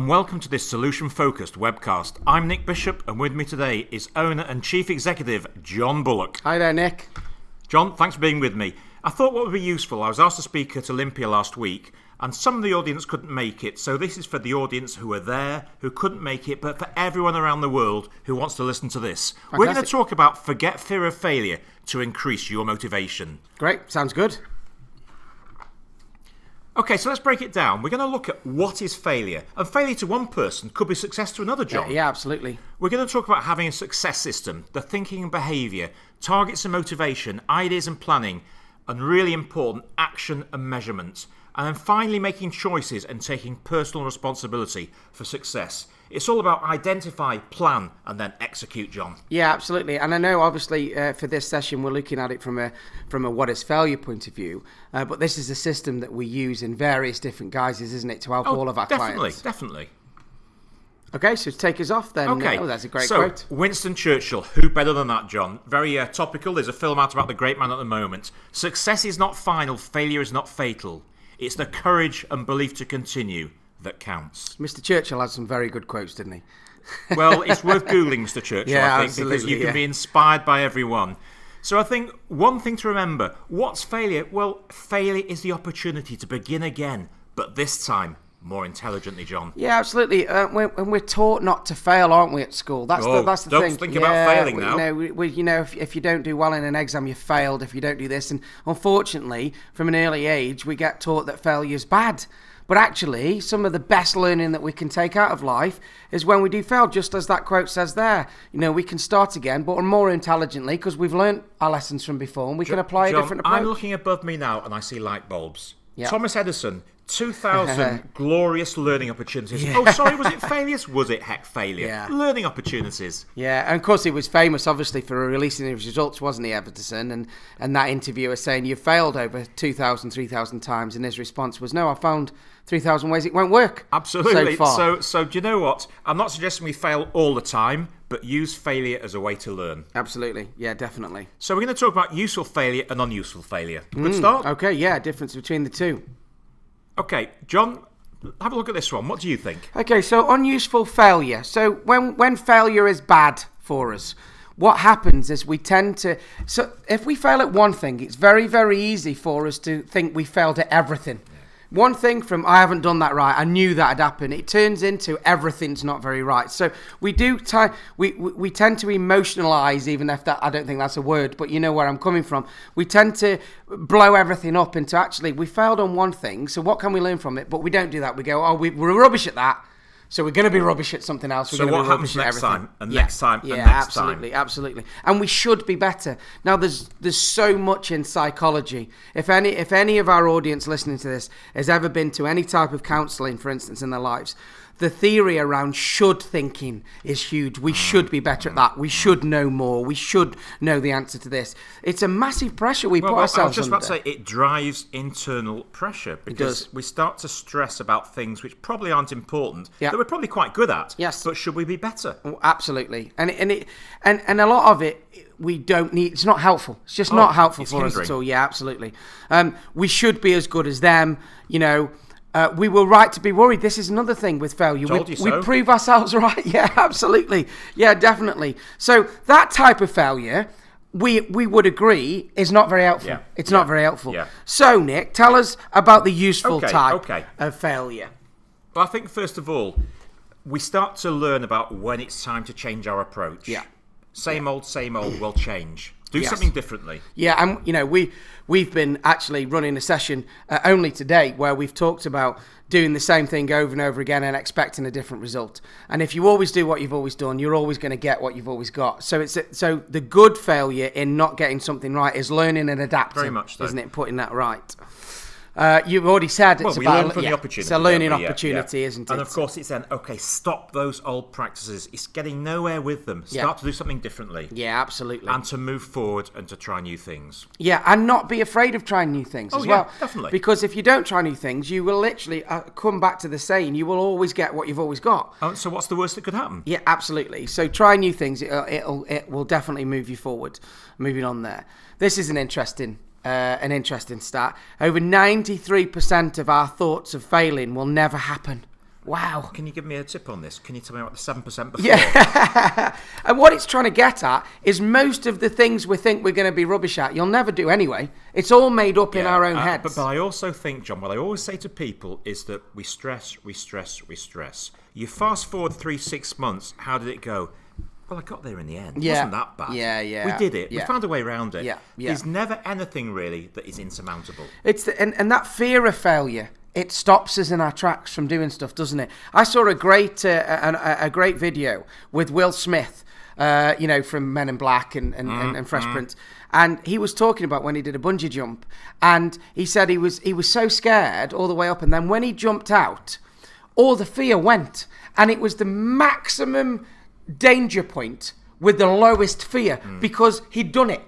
and welcome to this solution-focused webcast. I'm Nick Bishop, and with me today is owner and chief executive John Bullock. Hi there, Nick. John, thanks for being with me. I thought what would be useful, I was asked to speak at Olympia last week, and some of the audience couldn't make it, so this is for the audience who were there, who couldn't make it, but for everyone around the world who wants to listen to this. Fantastic. We're going to talk about forget fear of failure to increase your motivation. Great, sounds good. Okay, so let's break it down. We're going to look at what is failure. And failure to one person could be success to another, John. Yeah, absolutely. We're going to talk about having a success system, the thinking and behaviour, targets and motivation, ideas and planning, and really important, action and measurement. And then finally making choices and taking personal responsibility for success. It's all about identify, plan, and then execute, John. Yeah, absolutely. And I know, obviously, for this session, we're looking at it from a what is failure point of view. But this is a system that we use in various different guises, isn't it, to help all of our clients? Definitely. Okay, so take us off then. Okay. Oh, that's a great quote. Winston Churchill, who better than that, John? Very topical. There's a film out about the great man at the moment. Success is not final, failure is not fatal. It's the courage and belief to continue that counts. Mr. Churchill had some very good quotes, didn't he? Well, it's worth Googling Mr. Churchill, yeah, I think, absolutely, because you can be inspired by everyone. So I think one thing to remember, what's failure? Well, failure is the opportunity to begin again, but this time more intelligently, John. Yeah, absolutely. We're taught not to fail, aren't we, at school? That's the thing. Don't think about failing now. If you don't do well in an exam, you failed. If you don't do this, and unfortunately, from an early age, we get taught that failure is bad. But actually, some of the best learning that we can take out of life is when we do fail, just as that quote says there. We can start again, but more intelligently, because we've learned our lessons from before, and we can apply a different approach. I'm looking above me now, and I see light bulbs. Yep. Thomas Edison, 2,000 glorious learning opportunities. Yeah. Oh, sorry, was it failures? Was it failure? Yeah. Learning opportunities. Yeah, and of course he was famous, obviously, for releasing his results, wasn't he, Edison? And that interviewer saying, you failed over 2,000, 3,000 times, and his response was, no, I found 3,000 ways it won't work. Absolutely. So far. So do you know what? I'm not suggesting we fail all the time, but use failure as a way to learn. Absolutely. Yeah, definitely. So we're going to talk about useful failure and unuseful failure. Good start? Okay, yeah, difference between the two. Okay, John, have a look at this one. What do you think? Okay, so unuseful failure. So when failure is bad for us, what happens is we tend to... So if we fail at one thing, it's very, very easy for us to think we failed at everything. One thing from, I haven't done that right, I knew that had happened, it turns into everything's not very right. So we tend to emotionalize, even if that, I don't think that's a word, but you know where I'm coming from. We tend to blow everything up into actually, we failed on one thing, so what can we learn from it? But we don't do that. We go, we're rubbish at that. So we're going to be rubbish at something else. So what happens next time, and next time, and next absolutely, time? Absolutely. And we should be better. Now, there's so much in psychology. If any of our audience listening to this has ever been to any type of counselling, for instance, in their lives, the theory around should thinking is huge. We should be better at that. We should know more. We should know the answer to this. It's a massive pressure we put ourselves under. I was just about to say, it drives internal pressure because we start to stress about things which probably aren't important, that we're probably quite good at. Yes. But should we be better? Oh, absolutely. And a lot of it we don't need. It's not helpful. It's just not helpful for us at all. Yeah, absolutely. We should be as good as them. We were right to be worried. This is another thing with failure. We prove ourselves right. Yeah, absolutely. Yeah, definitely. So that type of failure, we would agree, is not very helpful. Yeah. It's not very helpful. Yeah. So, Nick, tell us about the useful type of failure. Well, I think, first of all, we start to learn about when it's time to change our approach. Yeah. Same old, will change. Do something differently. Yeah, and we've been actually running a session only today where we've talked about doing the same thing over and over again and expecting a different result. And if you always do what you've always done, you're always going to get what you've always got. So so the good failure in not getting something right is learning and adapting. Very much so. Isn't it? Putting that right. You've already said it's learn from the opportunity. It's a learning opportunity, isn't it? And of course it's then, stop those old practices. It's getting nowhere with them. Start to do something differently. Yeah, absolutely. And to move forward and to try new things. Yeah, and not be afraid of trying new things as well. Definitely. Because if you don't try new things, you will literally come back to the saying, you will always get what you've always got. So what's the worst that could happen? Yeah, absolutely. So try new things. It will definitely move you forward. Moving on there. This is an interesting stat. Over 93% of our thoughts of failing will never happen. Wow. Can you give me a tip on this? Can you tell me about the 7% before? Yeah. And what it's trying to get at is most of the things we think we're going to be rubbish at, you'll never do anyway. It's all made up in our own heads. But I also think, John, what I always say to people is that we stress. You fast forward 6 months, how did it go? Well, I got there in the end. It wasn't that bad. Yeah. We did it. We found a way around it. Yeah. There's never anything really that is insurmountable. And that fear of failure, it stops us in our tracks from doing stuff, doesn't it? I saw a great video with Will Smith, from Men in Black and Fresh Prince, and he was talking about when he did a bungee jump, and he said he was so scared all the way up, and then when he jumped out, all the fear went, and it was the maximum danger point with the lowest fear because he'd done it.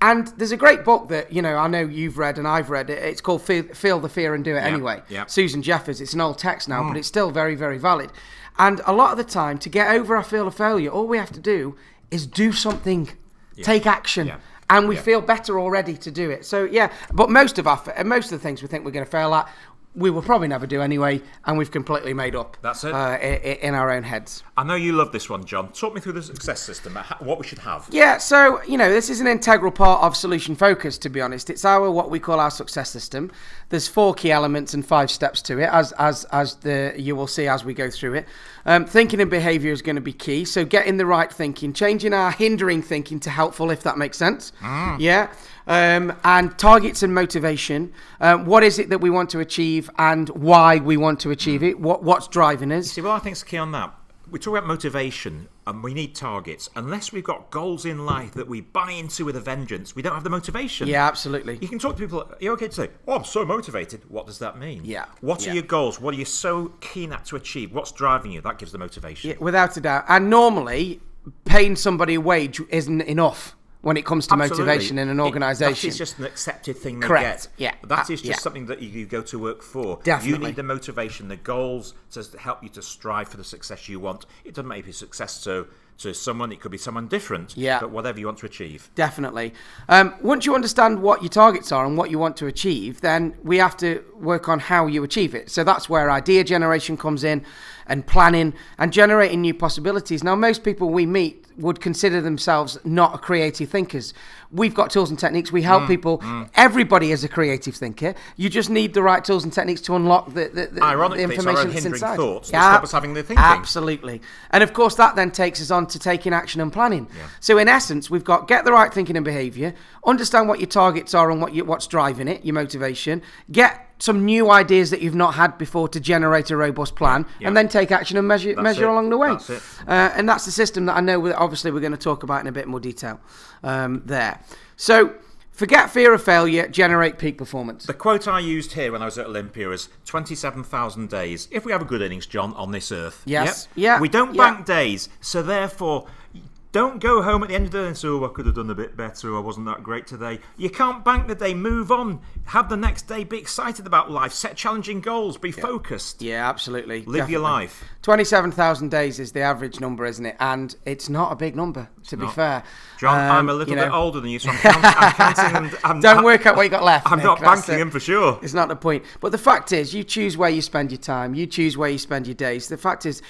And there's a great book that, I know you've read and I've read. It's called Feel the Fear and Do It Anyway. Yeah. Susan Jeffers. It's an old text now, but it's still very, very valid. And a lot of the time, to get over our fear of failure, all we have to do is do something, take action. Yeah. And we feel better already to do it. So, but most of the things we think we're going to fail at, we will probably never do anyway, and we've completely made up. That's it. In our own heads. I know you love this one, John. Talk me through the success system, what we should have. Yeah, so, this is an integral part of Solution Focus, to be honest. It's what we call our success system. There's 4 key elements and 5 steps to it, as you will see as we go through it. Thinking and behaviour is going to be key. So getting the right thinking, changing our hindering thinking to helpful, if that makes sense. Yeah. And targets and motivation. What is it that we want to achieve and why we want to achieve it? What's driving us? See, well, I think is key on that. We talk about motivation and we need targets. Unless we've got goals in life that we buy into with a vengeance, we don't have the motivation. Yeah, absolutely. You can talk to people, you're okay to say, I'm so motivated. What does that mean? Yeah. What are your goals? What are you so keen at to achieve? What's driving you? That gives the motivation. Yeah, without a doubt. And normally, paying somebody a wage isn't enough when it comes to motivation in an organisation. That is just an accepted thing they Correct. get. Yeah. That is just something that you go to work for. Definitely. You need the motivation, the goals to help you to strive for the success you want. It doesn't make a success to someone, it could be someone different, but whatever you want to achieve. Definitely. Once you understand what your targets are and what you want to achieve, then we have to work on how you achieve it. So that's where idea generation comes in, and planning and generating new possibilities. Now, most people we meet would consider themselves not creative thinkers. We've got tools and techniques. We help people. Everybody is a creative thinker. You just need the right tools and techniques to unlock the information that's inside. Thoughts that stop us having the thinking. Absolutely. And of course, that then takes us on to taking action and planning. Yeah. So in essence, we've got get the right thinking and behaviour, understand what your targets are and what's driving it, your motivation, get some new ideas that you've not had before to generate a robust plan, and then take action and measure along the way. That's it. And that's the system that I know obviously we're going to talk about in a bit more detail there. So forget fear of failure, generate peak performance. The quote I used here when I was at Olympia is 27,000 days. If we have a good innings, John, on this earth. Yes. Yep. Yeah. We don't bank days, so therefore don't go home at the end of the day and say, I could have done a bit better, I wasn't that great today. You can't bank the day, move on. Have the next day, be excited about life, set challenging goals, be focused. Yeah, absolutely. Live your life. 27,000 days is the average number, isn't it? And it's not a big number, to be fair. John, I'm a little bit older than you, so I'm counting them. Don't work out what you got left. I'm not banking them for sure. It's not the point. But the fact is, you choose where you spend your time. You choose where you spend your days. The fact is,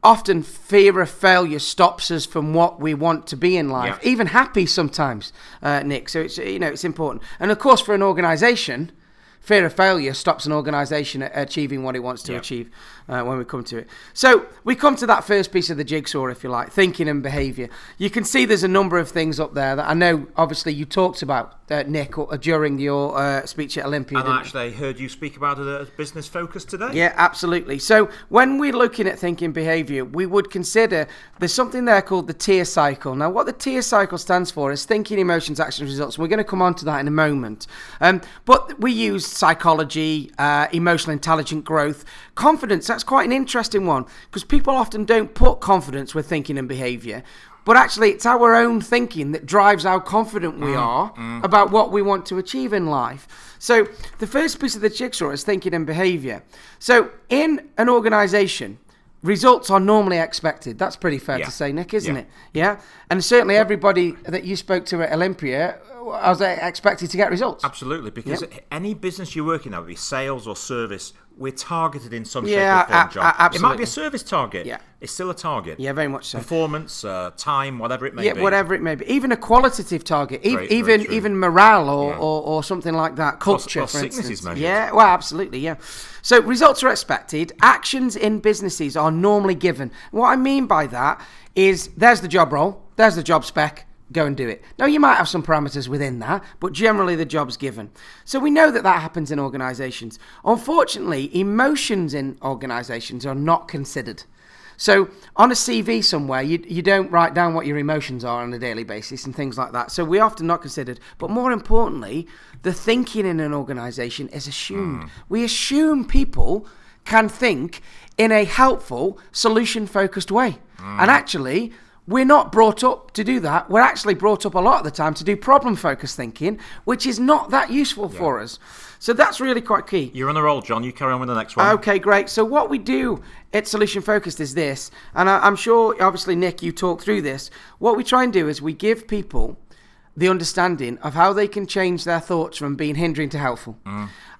often fear of failure stops us from what we want to be in life, even happy sometimes, Nick. So it's important. And of course, for an organisation, fear of failure stops an organisation achieving what it wants to achieve when we come to it. So we come to that first piece of the jigsaw, if you like, thinking and behaviour. You can see there's a number of things up there that I know, obviously, you talked about, Nick, during your speech at Olympia. And actually, I heard you speak about it at Business Focus today. Yeah, absolutely. So when we're looking at thinking behaviour, we would consider there's something there called the tier cycle. Now, what the tier cycle stands for is thinking, emotions, actions, results. We're going to come on to that in a moment. But we use psychology, emotional intelligent growth, confidence. That's quite an interesting one because people often don't put confidence with thinking and behaviour. But actually, it's our own thinking that drives how confident we are about what we want to achieve in life. So the first piece of the jigsaw is thinking and behaviour. So in an organisation, results are normally expected. That's pretty fair to say, Nick, isn't it? Yeah. And certainly everybody that you spoke to at Olympia was expected to get results. Absolutely, because any business you're working at, whether it be sales or service, we're targeted in some shape or form, John. Absolutely. It might be a service target. Yeah. It's still a target. Yeah, very much so. Performance, time, whatever it may be. Yeah, whatever it may be. Even a qualitative target, Very even morale or something like that. Culture, or for sickness instance. is measured. Yeah, well, absolutely, yeah. So results are expected. Actions in businesses are normally given. What I mean by that is there's the job role, there's the job spec, go and do it. Now, you might have some parameters within that, but generally the job's given. So we know that happens in organisations. Unfortunately, emotions in organisations are not considered. So on a CV somewhere, you don't write down what your emotions are on a daily basis and things like that. So we're often not considered. But more importantly, the thinking in an organisation is assumed. We assume people can think in a helpful, solution-focused way. And actually, we're not brought up to do that. We're actually brought up a lot of the time to do problem-focused thinking, which is not that useful for us. So that's really quite key. You're on a roll, John. You carry on with the next one. Okay, great. So what we do at Solution Focused is this, and I'm sure, obviously, Nick, you talk through this. What we try and do is we give people the understanding of how they can change their thoughts from being hindering to helpful.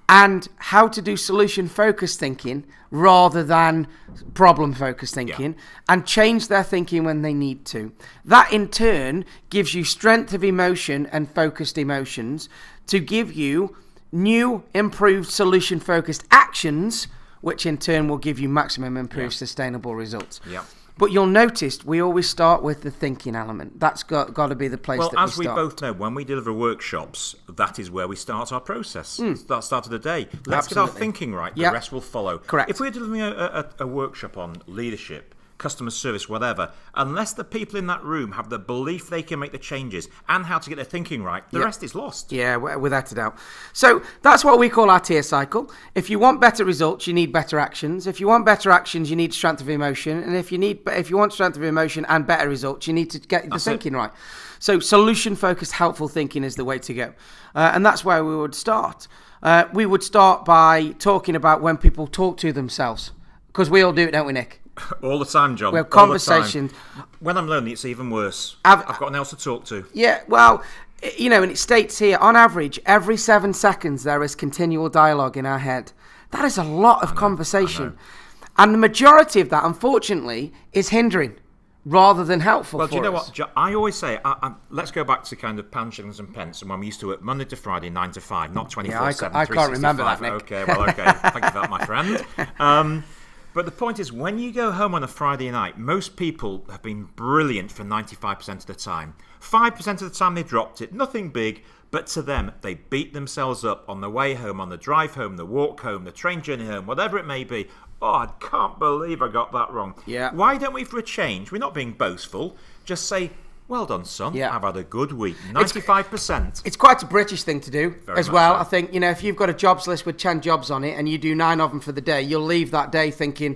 And how to do solution-focused thinking rather than problem-focused thinking, and change their thinking when they need to. That, in turn, gives you strength of emotion and focused emotions to give you new, improved, solution-focused actions, which in turn will give you maximum improved, sustainable results. Yeah. But you'll notice we always start with the thinking element. That's got to be the place that we start. Well, as we both know, when we deliver workshops, that is where we start our process. That start of the day. Let's get our thinking right. The rest will follow. Correct. If we're delivering a workshop on leadership, customer service, whatever, unless the people in that room have the belief they can make the changes and how to get their thinking right, the rest is lost. Yeah, without a doubt. So that's what we call our tier cycle. If you want better results, you need better actions. If you want better actions, you need strength of emotion. And if you want strength of emotion and better results, you need to get the thinking right. So solution-focused, helpful thinking is the way to go. And that's where we would start. We would start by talking about when people talk to themselves. Because we all do it, don't we, Nick? All the time, John. We have conversations. When I'm lonely, it's even worse. I've got no one else to talk to. Yeah, well, and it states here, on average, every 7 seconds there is continual dialogue in our head. That is a lot of conversation. And the majority of that, unfortunately, is hindering rather than helpful for us. Well, do you know what, John? I always say, let's go back to kind of pounds, shillings and pence, and when we used to work Monday to Friday, 9 to 5, not 24/7, I can't remember that, Nick. Okay. Thank you for that, my friend. But the point is, when you go home on a Friday night, most people have been brilliant for 95% of the time. 5% of the time they dropped it, nothing big, but to them, they beat themselves up on the way home, on the drive home, the walk home, the train journey home, whatever it may be. Oh, I can't believe I got that wrong. Yeah. Why don't we, for a change, we're not being boastful, just say, well done, son. Yeah. I've had a good week. 95%. It's quite a British thing to do as well. So. I think, if you've got a jobs list with 10 jobs on it and you do 9 of them for the day, you'll leave that day thinking,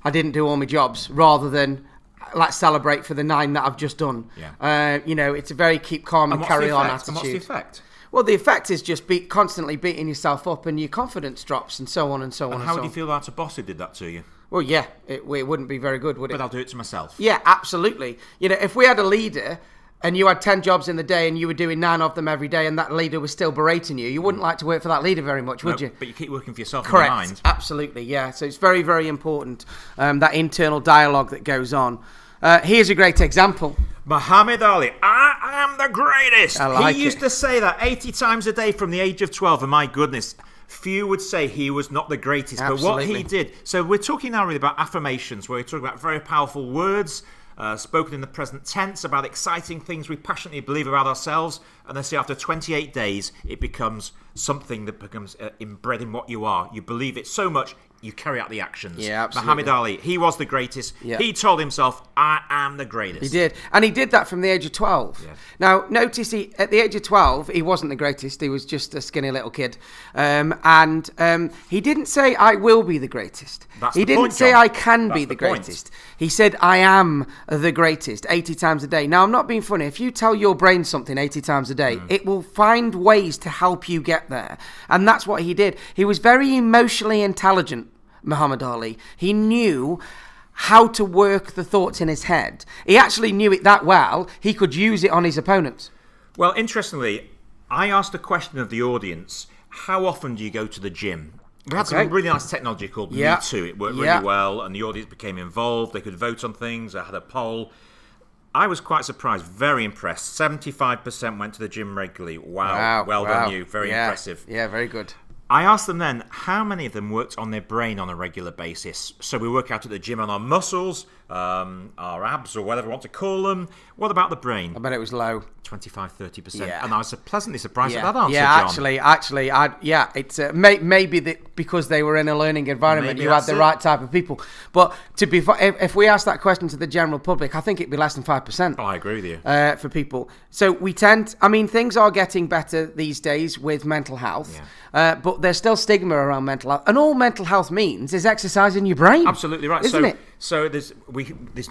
I didn't do all my jobs, rather than let's celebrate for the 9 that I've just done. Yeah. It's a very keep calm and carry on attitude. And what's the effect? Well, the effect is just constantly beating yourself up and your confidence drops and so on and so on. And how would you feel about a boss who did that to you? Well, yeah, it wouldn't be very good, would it? But I'll do it to myself. Yeah, absolutely. If we had a leader and you had 10 jobs in the day and you were doing 9 of them every day and that leader was still berating you, you wouldn't like to work for that leader very much, would you? But you keep working for yourself Correct. in your mind. Absolutely, yeah. So it's very, very important, that internal dialogue that goes on. Here's a great example. Muhammad Ali, I am the greatest. He used to say that 80 times a day from the age of 12, and my goodness, few would say he was not the greatest. Absolutely. But what he did, so we're talking now really about affirmations, where we're talking about very powerful words, spoken in the present tense, about exciting things we passionately believe about ourselves, and then say after 28 days, it becomes something that becomes inbred in what you are. You believe it so much, you carry out the actions. Yeah, absolutely. Muhammad Ali, he was the greatest. Yeah. He told himself, I am the greatest. He did. And he did that from the age of 12. Yeah. Now, notice at the age of 12, he wasn't the greatest. He was just a skinny little kid. And he didn't say, I will be the greatest. He didn't say, I can be the greatest. He said, I am the greatest 80 times a day. Now, I'm not being funny. If you tell your brain something 80 times a day, it will find ways to help you get there. And that's what he did. He was very emotionally intelligent, Muhammad Ali. He knew how to work the thoughts in his head. He actually knew it that well, he could use it on his opponents. Well, interestingly, I asked a question of the audience, how often do you go to the gym? We had some really nice technology called Me Too. It worked really well, and the audience became involved. They could vote on things. I had a poll. I was quite surprised, very impressed. 75% went to the gym regularly. Wow. Well done, you. Very impressive. Yeah, very good. I asked them then how many of them worked on their brain on a regular basis. So we work out at the gym on our muscles, our abs, or whatever you want to call them. What about the brain? I bet it was low. 25-30%. Yeah. And I was pleasantly surprised at that answer, John. It's maybe because they were in a learning environment, you had the right type of people. But if we ask that question to the general public, I think it'd be less than 5%. Oh, I agree with you. For people. So things are getting better these days with mental health, but there's still stigma around mental health. And all mental health means is exercising your brain. Absolutely right. Isn't it? So there's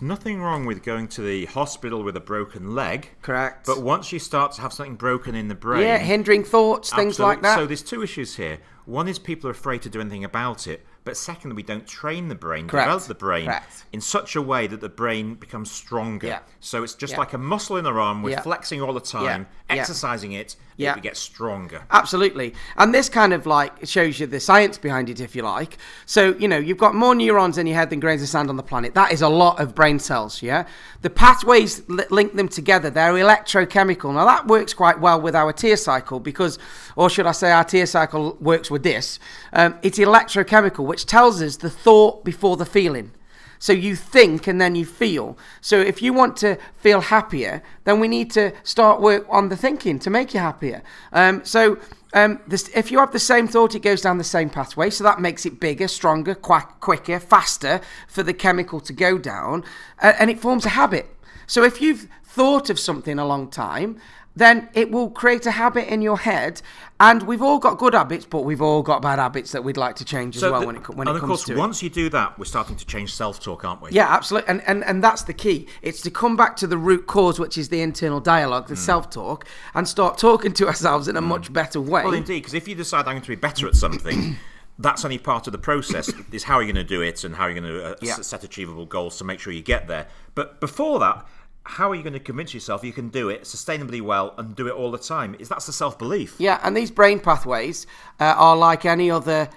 nothing wrong with going to the hospital with a broken leg. Correct. But once you start to have something broken in the brain... Yeah, hindering thoughts, things like that. So there's two issues here. One is people are afraid to do anything about it. But secondly, we don't train the brain, develop the brain in such a way that the brain becomes stronger. Yeah. So it's just like a muscle in our arm. We're flexing all the time, exercising it, it gets stronger. Absolutely. And this kind of shows you the science behind it, if you like. So, you've got more neurons in your head than grains of sand on the planet. That is a lot of brain cells, yeah? The pathways link them together. They're electrochemical. Now, that works quite well with our tear cycle because, or should I say our tear cycle works with this. It's electrochemical, which tells us the thought before the feeling. So you think and then you feel. So if you want to feel happier, then we need to start work on the thinking to make you happier. If you have the same thought, it goes down the same pathway. So that makes it bigger, stronger, quicker, faster for the chemical to go down. And it forms a habit. So if you've thought of something a long time, then it will create a habit in your head. And we've all got good habits, but we've all got bad habits that we'd like to change as well when it comes to it. And of course, once you do that, we're starting to change self-talk, aren't we? Yeah, absolutely. And that's the key. It's to come back to the root cause, which is the internal dialogue, the self-talk, and start talking to ourselves in a much better way. Well, indeed, because if you decide I'm going to be better at something... That's only part of the process, is how you're going to do it and how you're going to set achievable goals to make sure you get there. But before that, how are you going to convince yourself you can do it sustainably well and do it all the time? That's the self-belief. Yeah, and these brain pathways are like any other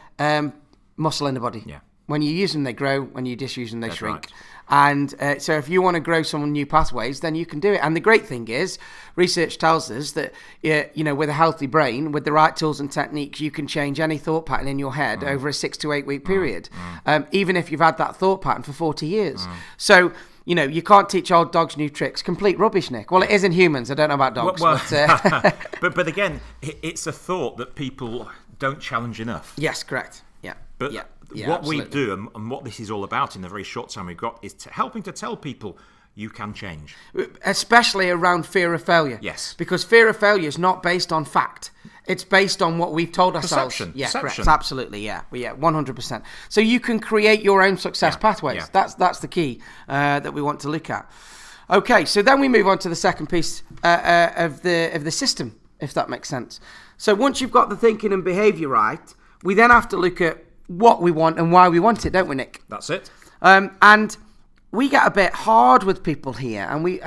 muscle in the body. Yeah. When you use them, they grow. When you disuse them, they shrink. Right. And so if you want to grow some new pathways, then you can do it. And the great thing is, research tells us that, with a healthy brain, with the right tools and techniques, you can change any thought pattern in your head over a 6 to 8 week period, even if you've had that thought pattern for 40 years. So... you can't teach old dogs new tricks. Complete rubbish, Nick. Well, it is in humans. I don't know about dogs. But again, it's a thought that people don't challenge enough. Yes, correct. Yeah. But what we do and what this is all about in the very short time we've got is helping to tell people you can change. Especially around fear of failure. Yes. Because fear of failure is not based on fact. It's based on what we've told ourselves. Perception. Yeah, correct. Absolutely, yeah. 100%. So you can create your own success pathways. Yeah. That's the key that we want to look at. Okay, so then we move on to the second piece of the system, if that makes sense. So once you've got the thinking and behaviour right, we then have to look at what we want and why we want it, don't we, Nick? That's it. And we get a bit hard with people here, and we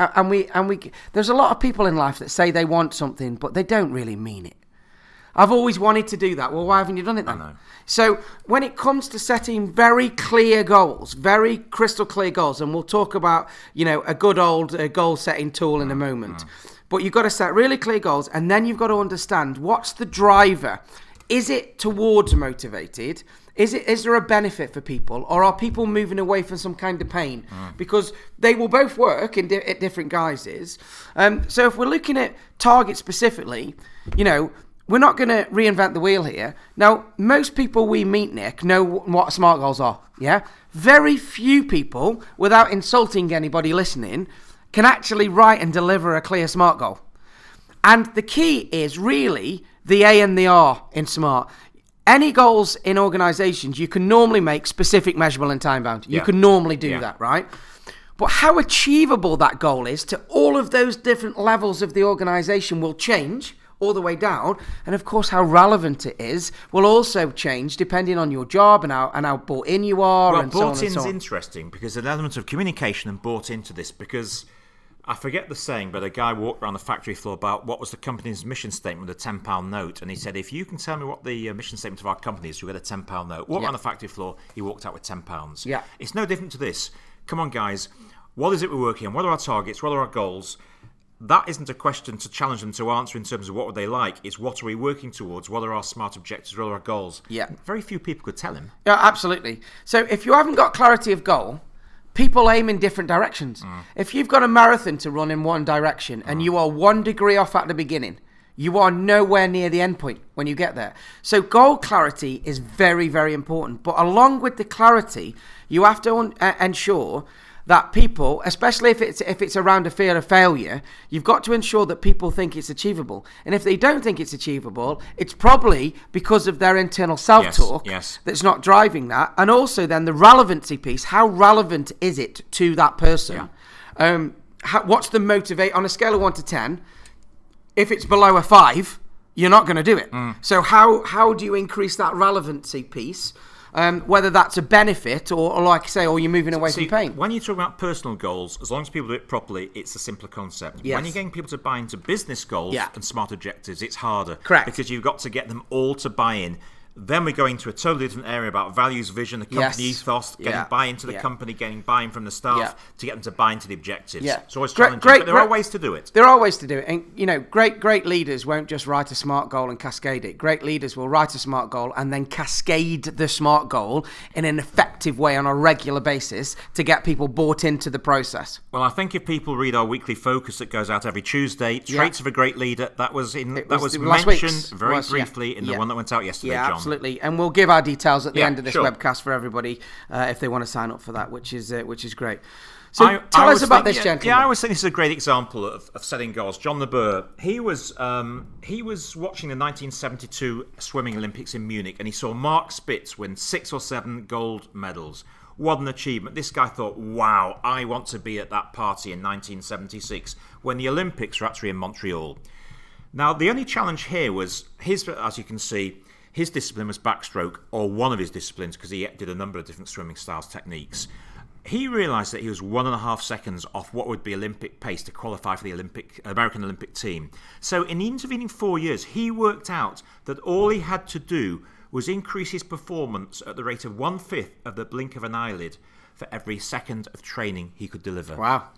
there's a lot of people in life that say they want something, but they don't really mean it. I've always wanted to do that. Well, why haven't you done it then? I know. So when it comes to setting very clear goals, very crystal clear goals, and we'll talk about, a good old goal setting tool in a moment, but you've got to set really clear goals, and then you've got to understand what's the driver. Is it towards motivated? Is there a benefit for people, or are people moving away from some kind of pain? Because they will both work at different guises. So if we're looking at targets specifically, we're not going to reinvent the wheel here. Now, most people we meet, Nick, know what SMART goals are, yeah? Very few people, without insulting anybody listening, can actually write and deliver a clear SMART goal. And the key is really the A and the R in SMART. Any goals in organisations, you can normally make specific, measurable and time-bound. You can normally do that, right? But how achievable that goal is to all of those different levels of the organisation will change all the way down. And of course, how relevant it is will also change depending on your job and how bought in you are. Well, and so on bought and so in on. Is interesting because there's an element of communication and bought into this because I forget the saying, but a guy walked around the factory floor about what was the company's mission statement with a £10 note. And he said, if you can tell me what the mission statement of our company is, you'll get a £10 note. Walked around the factory floor, he walked out with £10. Yeah. It's no different to this. Come on, guys. What is it we're working on? What are our targets? What are our goals? That isn't a question to challenge them to answer in terms of what would they like. It's what are we working towards? What are our smart objectives? What are our goals? Yeah. Very few people could tell him. Yeah, absolutely. So if you haven't got clarity of goal, people aim in different directions. If you've got a marathon to run in one direction and you are 1 degree off at the beginning, you are nowhere near the end point when you get there. So goal clarity is very, very important. But along with the clarity, you have to ensure that people, especially if it's around a fear of failure, you've got to ensure that people think it's achievable. And if they don't think it's achievable, it's probably because of their internal self-talk that's not driving that. And also then the relevancy piece. How relevant is it to that person? Yeah. What's the motivate on a scale of 1 to 10? If it's below a 5, you're not going to do it. So how do you increase that relevancy piece? Whether that's a benefit or like I say, or you're moving away from pain. When you talk about personal goals, as long as people do it properly, it's a simpler concept. Yes. When you're getting people to buy into business goals and smart objectives, it's harder. Correct. Because you've got to get them all to buy in. Then we go into a totally different area about values, vision, the company ethos, getting buy-in to the company, getting buy-in from the staff to get them to buy into the objectives. Yeah. It's always challenging, but there are ways to do it. There are ways to do it. And, great leaders won't just write a smart goal and cascade it. Great leaders will write a smart goal and then cascade the smart goal in an effective way on a regular basis to get people bought into the process. Well, I think if people read our weekly focus that goes out every Tuesday, Traits of a Great Leader, that was mentioned very briefly in the one that went out yesterday, John. Absolutely, and we'll give our details at the end of this webcast for everybody if they want to sign up for that, which is great. So tell us about this gentleman. Yeah, I always think this is a great example of setting goals. John LeBur, he was watching the 1972 Swimming Olympics in Munich, and he saw Mark Spitz win 6 or 7 gold medals. What an achievement. This guy thought, wow, I want to be at that party in 1976 when the Olympics were actually in Montreal. Now, the only challenge here was as you can see, his discipline was backstroke, or one of his disciplines, because he did a number of different swimming styles, techniques. He realised that he was 1.5 seconds off what would be Olympic pace to qualify for the American Olympic team. So in the intervening 4 years, he worked out that all he had to do was increase his performance at the rate of 1/5 of the blink of an eyelid for every second of training he could deliver. Wow.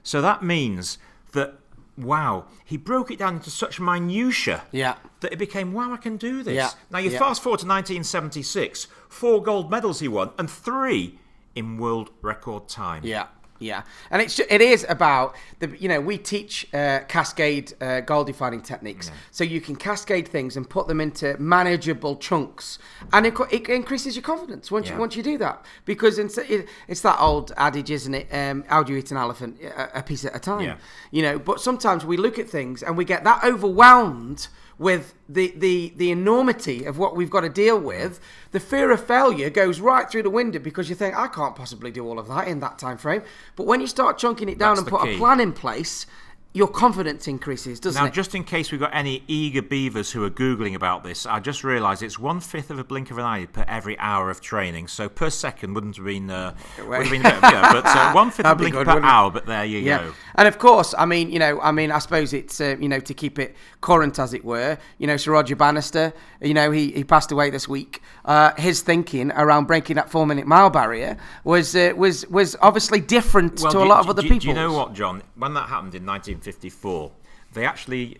So that means that, wow, he broke it down into such minutiae that it became, wow, I can do this. Yeah. Now you fast forward to 1976, 4 gold medals he won, and 3 in world record time. Yeah, and it is about we teach cascade goal defining techniques, so you can cascade things and put them into manageable chunks, and it increases your confidence once you do that, because it's that old adage, isn't it? How do you eat an elephant? A piece at a time. Yeah. But sometimes we look at things and we get that overwhelmed with the enormity of what we've got to deal with. The fear of failure goes right through the window because you think, I can't possibly do all of that in that time frame. But when you start chunking it down and put a plan in place, your confidence increases, doesn't it? Now, just in case we've got any eager beavers who are Googling about this, I just realised it's 1/5 of a blink of an eye per every hour of training. So per second wouldn't have been a bit of but 1/5 of a blink per hour, but there you go. And of course, I suppose it's, to keep it current, as it were, Sir Roger Bannister, he passed away this week. His thinking around breaking that 4-minute mile barrier was obviously different to a lot of other people. Do you know what, John? When that happened in 1954, they actually,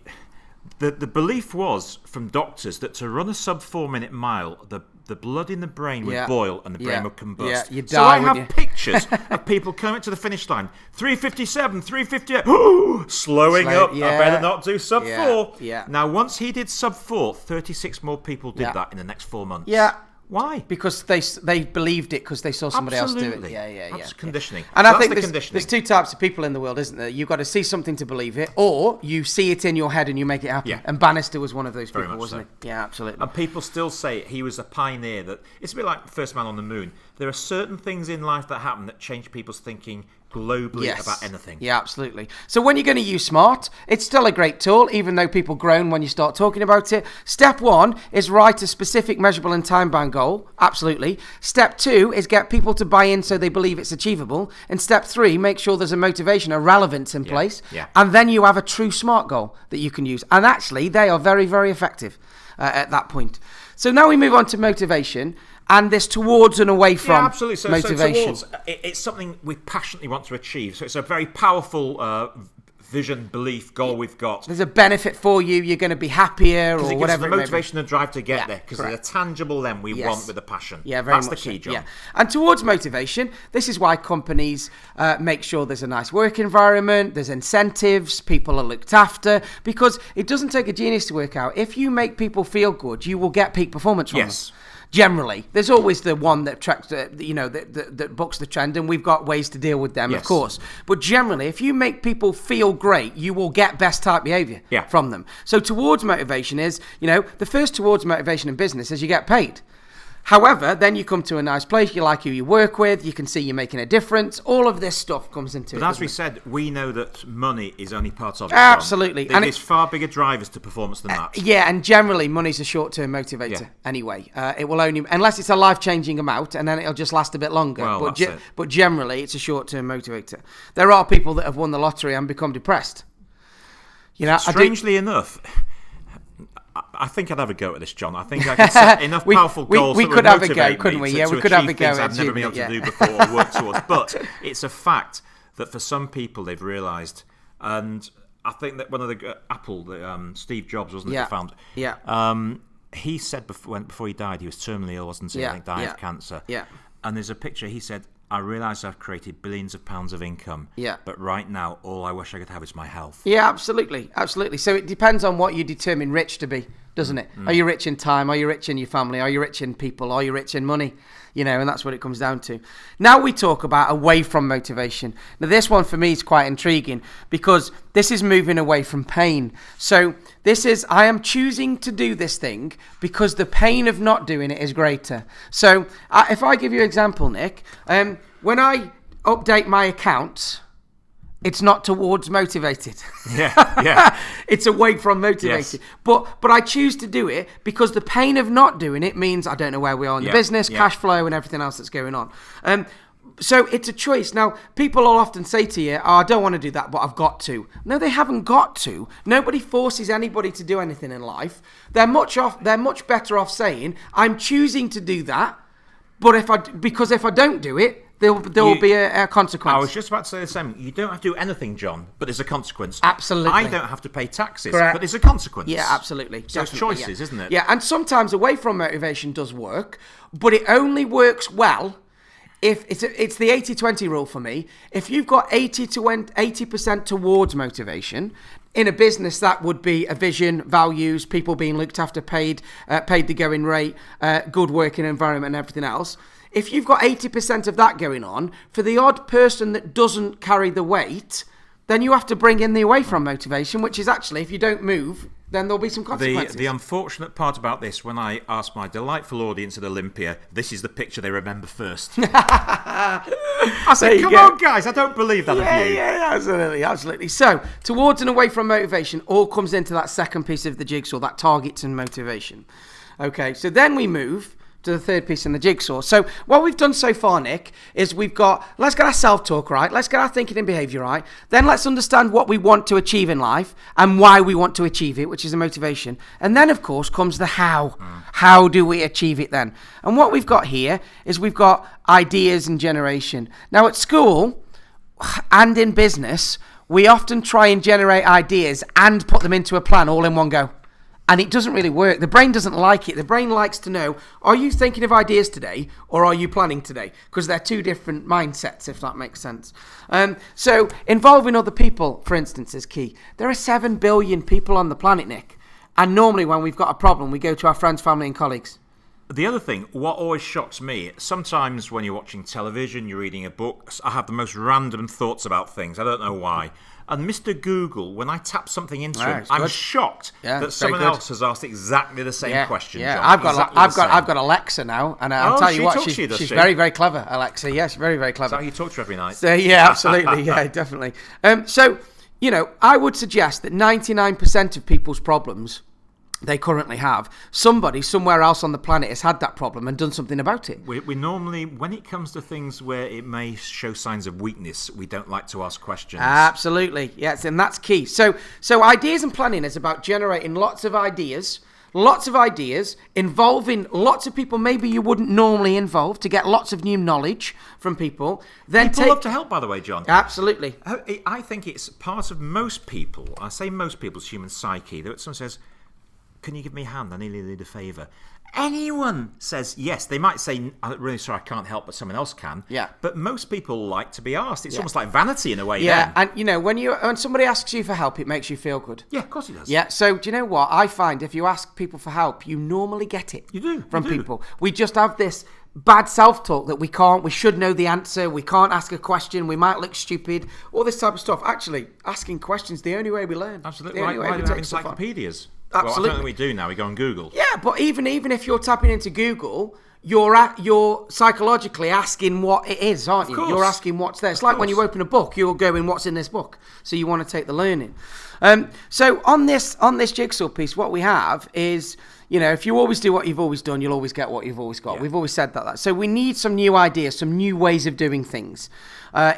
the belief was from doctors that to run a sub 4-minute mile, the blood in the brain would boil and the brain would combust. Yeah, you'd die, so I have pictures of people coming to the finish line, 3:57, 3:58, slowing up. I better not do sub 4. Yeah. Now, once he did sub 4, 36 more people did that in the next 4 months. Yeah. Why? Because they believed it because they saw somebody else do it. Yeah. That's conditioning. And I think there's 2 types of people in the world, isn't there? You've got to see something to believe it, or you see it in your head and you make it happen. Yeah. And Bannister was one of those people, wasn't he? Yeah, absolutely. And people still say he was a pioneer. That it's a bit like the first man on the moon. there are certain things in life that happen that change people's thinking globally about anything. Yeah, absolutely. So when you're going to use SMART, it's still a great tool, even though people groan when you start talking about it. Step 1 is write a specific, measurable and time-bound goal. Absolutely. Step 2 is get people to buy in so they believe it's achievable. And step 3, make sure there's a motivation, a relevance in place. Yeah. And then you have a true SMART goal that you can use. And actually, they are very, very effective at that point. So now we move on to motivation. And this towards and away from absolutely. So, motivation. So it's something we passionately want to achieve. So it's a very powerful vision, belief, goal we've got. There's a benefit for you. You're going to be happier or whatever. The motivation and drive to get there because there's a tangible then we want with a passion. Yeah, very That's much the key, John. Yeah. And towards motivation, this is why companies make sure there's a nice work environment, there's incentives, people are looked after, because it doesn't take a genius to work out. If you make people feel good, you will get peak performance from them. Generally, there's always the one that tracks, that bucks the trend, and we've got ways to deal with them, of course. But generally, if you make people feel great, you will get best type behavior from them. So towards motivation is, the first towards motivation in business is you get paid. However, then you come to a nice place, you like who you work with, you can see you're making a difference. All of this stuff comes into it. But as we said, we know that money is only part of it. Absolutely. And there's far bigger drivers to performance than that. Yeah, and generally money's a short-term motivator anyway. It will only, unless it's a life-changing amount, and then it'll just last a bit longer. Well, but generally, it's a short-term motivator. There are people that have won the lottery and become depressed. Strangely enough, I think I'd have a go at this, John. I think I could set enough powerful goals we that could would have a motivate go, couldn't me we? Yeah, to we could have a achieve go things at I've never been able to do before or work towards. But it's a fact that for some people they've realised, and I think that one of the Apple, Steve Jobs, wasn't it, the founder? Yeah. He said before he died, he was terminally ill, wasn't he? Yeah. I think died of cancer. Yeah. And there's a picture. He said, "I realise I've created billions of pounds of income. Yeah. But right now, all I wish I could have is my health." Yeah, absolutely. So it depends on what you determine rich to be, doesn't it? Are you rich in time? Are you rich in your family? Are you rich in people? Are you rich in money? And that's what it comes down to. Now we talk about away from motivation. Now this one for me is quite intriguing because this is moving away from pain. So this is, I am choosing to do this thing because the pain of not doing it is greater. So if I give you an example, Nick, when I update my accounts, it's not towards motivated. Yeah. It's away from motivated. Yes. But I choose to do it because the pain of not doing it means I don't know where we are in the business, cash flow and everything else that's going on. So it's a choice. Now, people will often say to you, I don't want to do that, but I've got to. No, they haven't got to. Nobody forces anybody to do anything in life. They're much better off saying, I'm choosing to do that, but because if I don't do it, there will be a consequence. I was just about to say the same. You don't have to do anything, John, but there's a consequence. Absolutely. I don't have to pay taxes, Correct. but there's a consequence. Yeah, absolutely. So it's choices, isn't it? Yeah, and sometimes away from motivation does work, but it only works well if it's the 80-20 rule for me. If you've got 80% towards motivation, in a business that would be a vision, values, people being looked after, paid the going rate, good working environment and everything else. If you've got 80% of that going on, for the odd person that doesn't carry the weight, then you have to bring in the away from motivation, which is actually, if you don't move, then there'll be some consequences. The unfortunate part about this, when I asked my delightful audience at Olympia, this is the picture they remember first. I said, come on, guys, I don't believe that of you. Yeah, absolutely. So, towards and away from motivation all comes into that second piece of the jigsaw, that targets and motivation. Okay, so then we move to the third piece in the jigsaw. So what we've done so far, Nick, is let's get our self-talk right, let's get our thinking and behaviour right, then let's understand what we want to achieve in life and why we want to achieve it, which is the motivation. And then, of course, comes the how. How do we achieve it then? And what we've got here is we've got ideas and generation. Now, at school and in business, we often try and generate ideas and put them into a plan all in one go. And it doesn't really work. The brain doesn't like it. The brain likes to know, are you thinking of ideas today or are you planning today? Because they're two different mindsets, if that makes sense. So involving other people, for instance, is key. There are 7 billion people on the planet, Nick. And normally when we've got a problem, we go to our friends, family and colleagues. The other thing, what always shocks me, sometimes when you're watching television, you're reading a book, I have the most random thoughts about things. I don't know why. And Mr. Google, when I tap something into him, I'm shocked that someone else has asked exactly the same question. Yeah, John. I've got Alexa now, and I'll tell you what, she's very, very clever. Alexa, yes, very, very clever. Is that how you talk to her every night? So yeah, absolutely, yeah, definitely. So I would suggest that 99% of people's problems they currently have, somebody somewhere else on the planet has had that problem and done something about it. We normally, when it comes to things where it may show signs of weakness, we don't like to ask questions. Absolutely, yes, and that's key. So ideas and planning is about generating lots of ideas involving lots of people maybe you wouldn't normally involve to get lots of new knowledge from people. Then people love to help, by the way, John. Absolutely. I think it's part of most people, I say most people's human psyche, that someone says, can you give me a hand? I need a favour. Anyone says yes. They might say, I'm really sorry, I can't help, but someone else can. Yeah. But most people like to be asked. It's almost like vanity in a way. Yeah, then. and when somebody asks you for help, it makes you feel good. Yeah, of course it does. Yeah, so do you know what? I find if you ask people for help, you normally get it. You do. From people. We just have this bad self-talk that we should know the answer, we can't ask a question, we might look stupid, all this type of stuff. Actually, asking questions the only way we learn. Absolutely. Why do we have encyclopedias? Absolutely. Well, I don't think we do now. We go on Google. Yeah, but even if you're tapping into Google, you're psychologically asking what it is, aren't you? You're asking what's there. It's like when you open a book, you're going, what's in this book? So you want to take the learning. So on this jigsaw piece, what we have is, if you always do what you've always done, you'll always get what you've always got. Yeah. We've always said that. So we need some new ideas, some new ways of doing things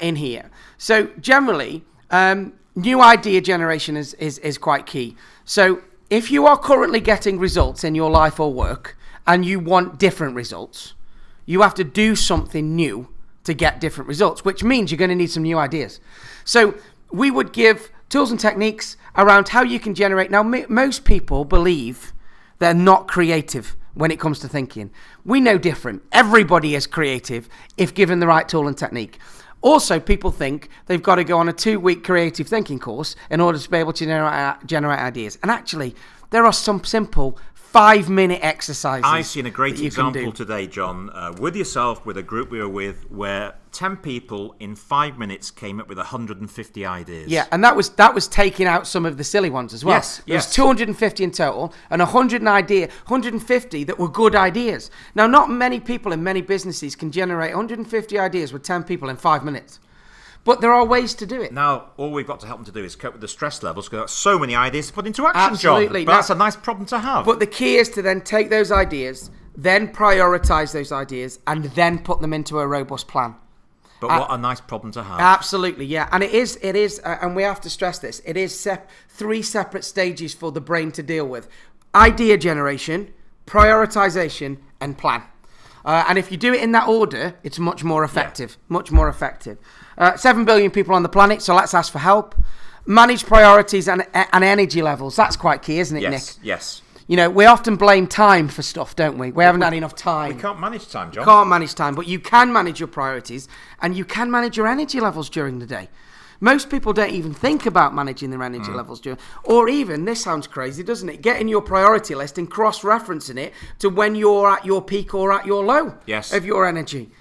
in here. So generally, new idea generation is quite key. So if you are currently getting results in your life or work and you want different results, you have to do something new to get different results, which means you're going to need some new ideas. So we would give tools and techniques around how you can generate. Now, most people believe they're not creative when it comes to thinking. We know different. Everybody is creative if given the right tool and technique. Also, people think they've got to go on a 2-week creative thinking course in order to be able to generate ideas. And actually, there are some simple 5-minute exercises. I've seen a great example today, John, with yourself, with a group we were with, where 10 people in 5 minutes came up with 150 ideas. Yeah, and that was taking out some of the silly ones as well. Yes, There was 250 in total, and 150 that were good ideas. Now, not many people in many businesses can generate 150 ideas with 10 people in 5 minutes. But there are ways to do it. Now, all we've got to help them to do is cope with the stress levels, because that's so many ideas to put into action, Absolutely. John. But that's a nice problem to have. But the key is to then take those ideas, then prioritise those ideas, and then put them into a robust plan. But what a nice problem to have. Absolutely, yeah. And it is, and we have to stress this, it is 3 separate stages for the brain to deal with. Idea generation, prioritisation, and plan. And if you do it in that order, it's much more effective. Yeah. Much more effective. 7 billion people on the planet, so let's ask for help. Manage priorities and energy levels. That's quite key, isn't it, Nick? Yes. We often blame time for stuff, don't we? We haven't had enough time. We can't manage time, John. Can't manage time, but you can manage your priorities and you can manage your energy levels during the day. Most people don't even think about managing their energy levels or even, this sounds crazy, doesn't it? Getting your priority list and cross-referencing it to when you're at your peak or at your low of your energy.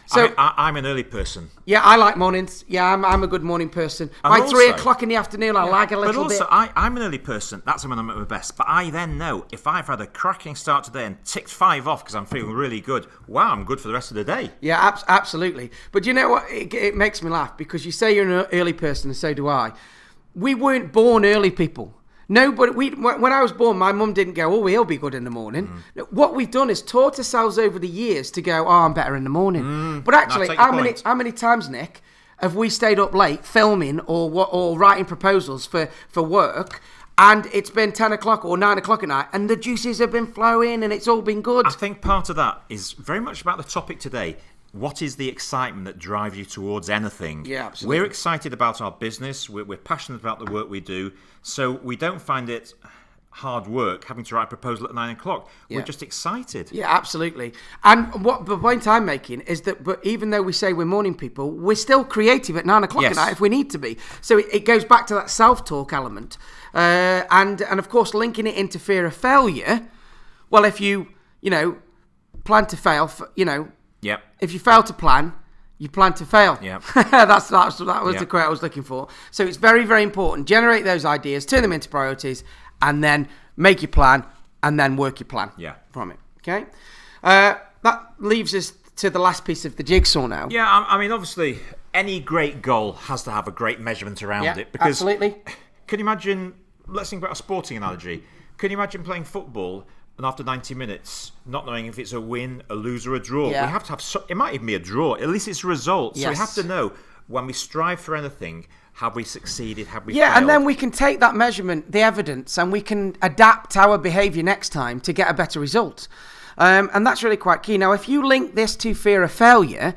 So I'm an early person. Yeah, I like mornings. Yeah, I'm a good morning person. By 3 o'clock in the afternoon, I lag a little bit. But also, I'm an early person. That's when I'm at my best. But I then know if I've had a cracking start today and ticked 5 off because I'm feeling really good, wow, I'm good for the rest of the day. Yeah, absolutely. But you know what? It makes me laugh because you say you're an early person and so do I. We weren't born early people. Nobody. When I was born, my mum didn't go, oh, he'll be good in the morning. What we've done is taught ourselves over the years to go, oh, I'm better in the morning. But actually, how many times, Nick, have we stayed up late filming or writing proposals for work, and it's been 10 o'clock or 9 o'clock at night, and the juices have been flowing, and it's all been good? I think part of that is very much about the topic today. What is the excitement that drives you towards anything? Yeah, absolutely. We're excited about our business. We're passionate about the work we do. So we don't find it hard work having to write a proposal at 9 o'clock. Yeah. We're just excited. Yeah, absolutely. And what the point I'm making is that, but even though we say we're morning people, we're still creative at 9 o'clock at night if we need to be. So it goes back to that self-talk element. And of course, linking it into fear of failure. Well, if you plan to fail. Yep. If you fail to plan, you plan to fail. Yep. that was the quote I was looking for. So it's very, very important. Generate those ideas, turn them into priorities, and then make your plan, and then work your plan from it. Okay? That leaves us to the last piece of the jigsaw now. Yeah, I mean, obviously, any great goal has to have a great measurement around it. Because absolutely. Can you imagine, let's think about a sporting analogy. Can you imagine playing football and after 90 minutes not knowing if it's a win, a lose, or a draw? Yeah. We have to have, it might even be a draw. At least it's a result. Yes. So we have to know, when we strive for anything, have we succeeded, have we failed? And then we can take that measurement, the evidence, and we can adapt our behaviour next time to get a better result. And that's really quite key. Now, if you link this to fear of failure,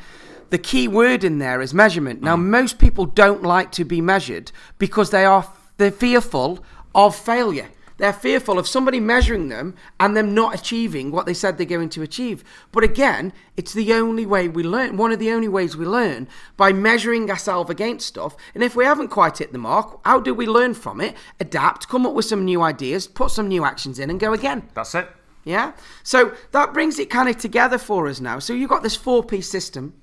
the key word in there is measurement. Now, most people don't like to be measured because they're fearful of failure. They're fearful of somebody measuring them and them not achieving what they said they're going to achieve. But again, it's the only way we learn. One of the only ways we learn, by measuring ourselves against stuff. And if we haven't quite hit the mark, how do we learn from it, adapt, come up with some new ideas, put some new actions in and go again? That's it. Yeah? So that brings it kind of together for us now. So you've got this 4-piece system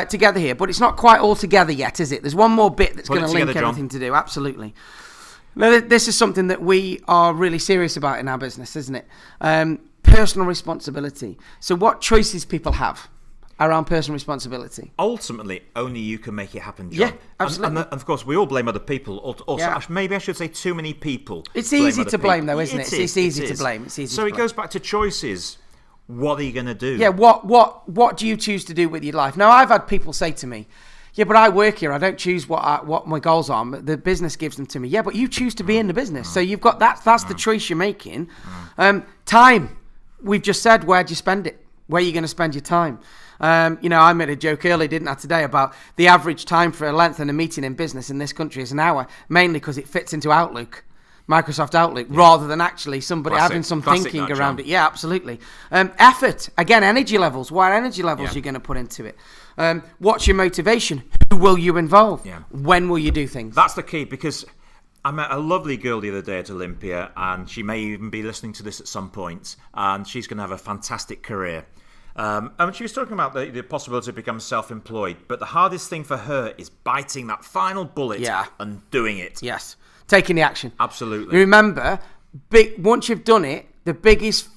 together here, but it's not quite all together yet, is it? There's one more bit that's going to link everything to do. Absolutely. Now, this is something that we are really serious about in our business, isn't it? Personal responsibility. So what choices people have around personal responsibility? Ultimately, only you can make it happen, John. Yeah, absolutely. And of course, we all blame other people. Also, maybe I should say too many people. It's easy to blame, though, isn't it? It's easy to blame. So it goes back to choices. What are you going to do? Yeah, what do you choose to do with your life? Now, I've had people say to me, yeah, but I work here. I don't choose what my goals are. The business gives them to me. Yeah, but you choose to be in the business. So you've got that's the choice you're making. Time. We've just said, where do you spend it? Where are you going to spend your time? I made a joke earlier, didn't I, today, about the average time for a length in a meeting in business in this country is an hour, mainly because it fits into Microsoft Outlook, rather than actually somebody having some thinking around it. Yeah, absolutely. Effort. Again, energy levels. What energy levels you're going to put into it? What's your motivation? Who will you involve? Yeah. When will you do things? That's the key, because I met a lovely girl the other day at Olympia, and she may even be listening to this at some point, and she's going to have a fantastic career. And she was talking about the possibility of becoming self-employed, but the hardest thing for her is biting that final bullet and doing it. Yes. Taking the action. Absolutely. Remember, once you've done it, the biggest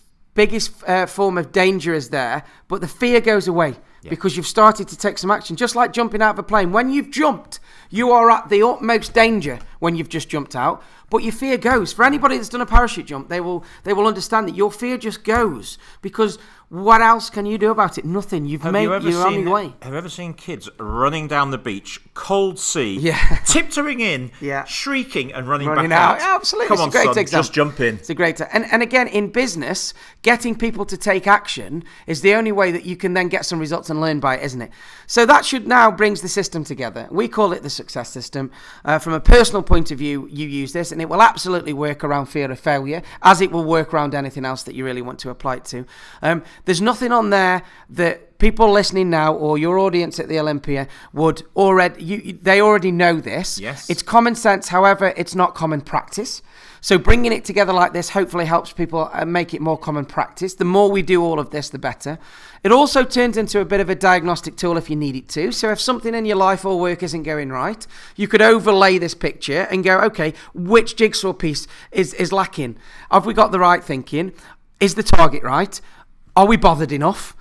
form of danger is there, but the fear goes away because you've started to take some action. Just like jumping out of a plane. When you've jumped, you are at the utmost danger when you've just jumped out, but your fear goes. For anybody that's done a parachute jump, they will understand that your fear just goes, because what else can you do about it? Nothing. You're on your way. Have you ever seen kids running down the beach, cold sea, tiptoeing in, shrieking and running back out? Yeah, absolutely. Come on, son, just jump in. It's a great and again, in business, getting people to take action is the only way that you can then get some results and learn by it, isn't it? So that should now brings the system together. We call it the success system. From a personal point of view, you use this, and it will absolutely work around fear of failure, as it will work around anything else that you really want to apply it to. There's nothing on there that people listening now or your audience at the Olympia would they already know this. Yes. It's common sense, however, it's not common practice. So bringing it together like this hopefully helps people make it more common practice. The more we do all of this, the better. It also turns into a bit of a diagnostic tool if you need it to. So if something in your life or work isn't going right, you could overlay this picture and go, okay, which jigsaw piece is lacking? Have we got the right thinking? Is the target right? Are we bothered enough?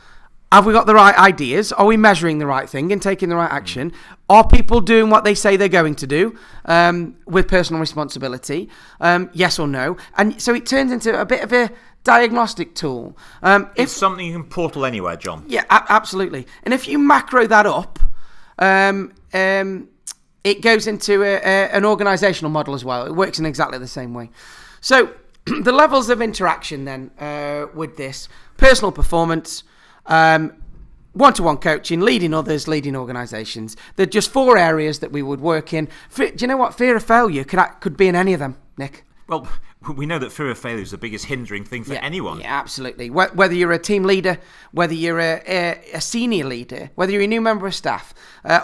Have we got the right ideas? Are we measuring the right thing and taking the right action? Are people doing what they say they're going to do with personal responsibility? Yes or no? And so it turns into a bit of a diagnostic tool. It's something you can portal anywhere, John. Yeah, absolutely. And if you macro that up, it goes into an organizational model as well. It works in exactly the same way. So the levels of interaction then with this: personal performance, one-to-one coaching, leading others, leading organizations. They're just 4 areas that we would work in. Do you know what? Fear of failure could be in any of them, Nick. Well, we know that fear of failure is the biggest hindering thing for anyone. Yeah, absolutely. Whether you're a team leader, whether you're a senior leader, whether you're a new member of staff,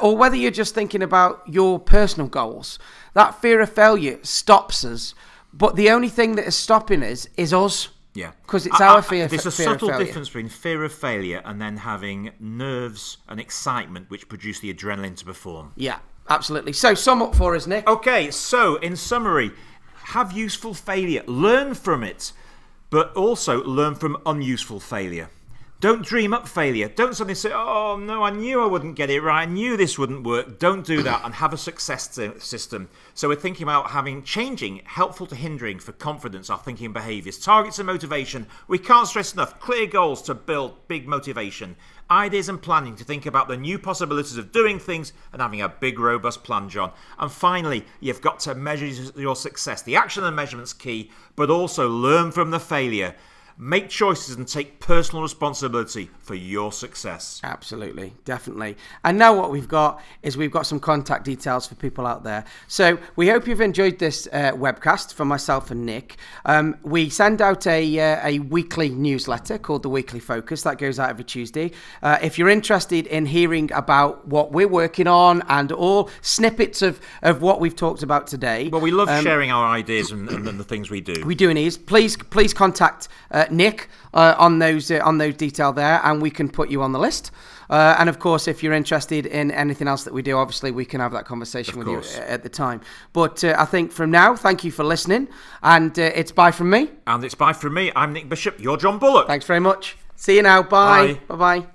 or whether you're just thinking about your personal goals, that fear of failure stops us. But the only thing that is stopping us is us. Yeah. Because it's our fear. There's a fear subtle of failure. difference between fear of failure and then having nerves and excitement which produce the adrenaline to perform. Yeah, absolutely. So sum up for us, Nick. Okay, so in summary, have useful failure. Learn from it, but also learn from unuseful failure. Don't dream up failure. Don't suddenly say, oh no, I knew I wouldn't get it right. I knew this wouldn't work. Don't do that, and have a success system. So we're thinking about having changing, helpful to hindering for confidence, our thinking behaviours, targets and motivation. We can't stress enough. Clear goals to build big motivation. Ideas and planning to think about the new possibilities of doing things and having a big, robust plan, John. And finally, you've got to measure your success. The action and measurement's key, but also learn from the failure. Make choices and take personal responsibility for your success. Absolutely, definitely. And now what we've got is we've got some contact details for people out there. So we hope you've enjoyed this webcast from myself and Nick. We send out a weekly newsletter called The Weekly Focus that goes out every Tuesday. If you're interested in hearing about what we're working on and all snippets of what we've talked about today. Well, we love sharing our ideas and the things we do. We do, and please contact Nick on those detail there, and we can put you on the list. And of course, if you're interested in anything else that we do, obviously we can have that conversation with you at the time. But I think from now, thank you for listening, and it's bye from me. And it's bye from me. I'm Nick Bishop. You're John Bullock. Thanks very much. See you now. Bye. Bye. Bye.